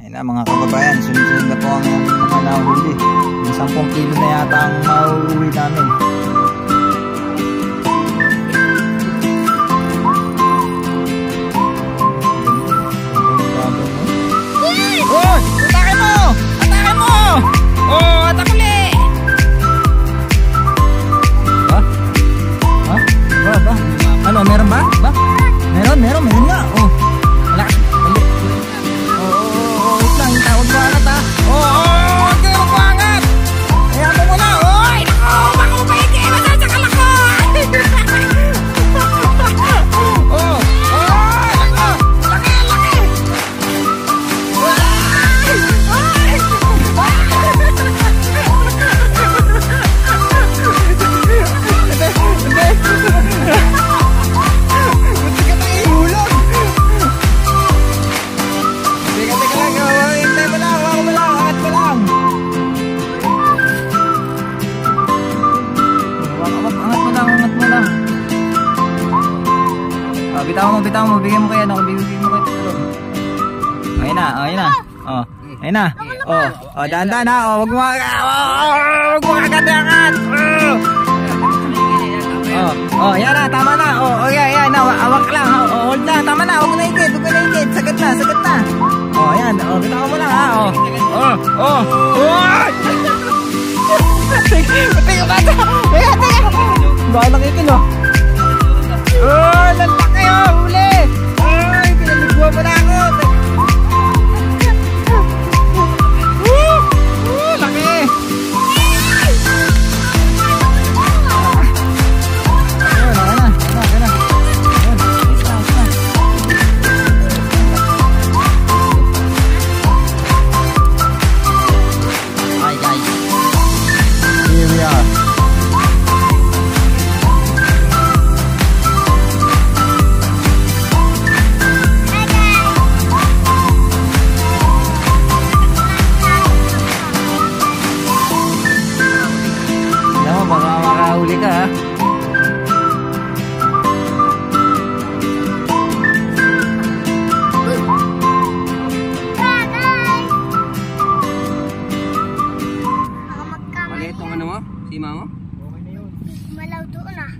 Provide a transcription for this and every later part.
Ayun na mga kababayan, sunod-sunod na po ang mga nahuli. 10 kilo na yata ang mauuwi namin. Oh! Atake mo! Atake mo! Oh! Atak ulit! Ha? Ha? Ba? Ano? Meron ba? Ba? Meron nga! Oh! Malakas! Wait lang! Huwag mo angat ha! Huwag kayo magpangat! Ayan mo muna! Oy! Naku! Baka mapaigay! Masasakal ako! Oh! Bitaw mo, bigyan mo kaya ako, bigyan mo kaya tulog. Ayun na. Oh, ayun na. Oh, dahan-dahan ha. Oh, wag mo kagat-kagat. Oh, yan na, tama na. Oh, yan na, awak lang. Oh, hold na, tama na. Wag na ikit. Sagat na. Oh, yan. Oh, bitaw mo lang ha. Oh. Teka ba? Teka. Baka nakikin oh. Oh, lalak kayo, huli! Ay, pinaligwa mo na ako! Laki! Ayun na. Hi guys, here we are. Huli ka ha. Mali itong ano mo? Sima mo? Okay na yun. Malaw doon ah.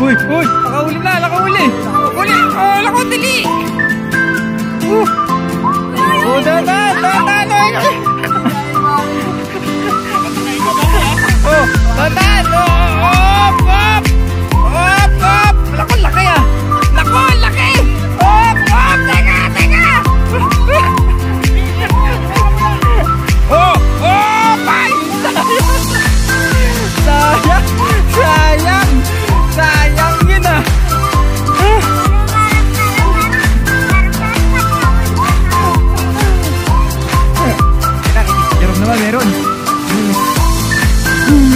Uy! Nakahuli na! Nakahuli! Oh, nakahuli! Oh, dahan! Oh, dahan! Hop! Naku, laki ah! Naku, laki! Hop! Teka! Oh! Ay! Sayang yun ah! Jarong naman meron!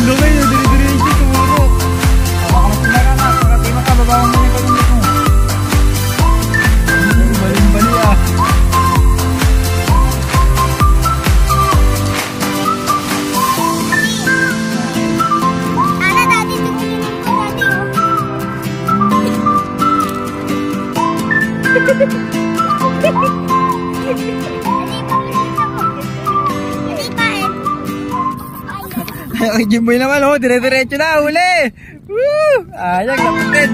Laki yun! Diri-diretso tumuro! Tama ka na sinara na! Pagkatima ka, babawang mo yung palumit mo! Baling-bali ah! Ana dati, tumulinin ko dati Ay, Jimboy naman oh, dire-diretso na, huli! Woo! Ayag, lapit!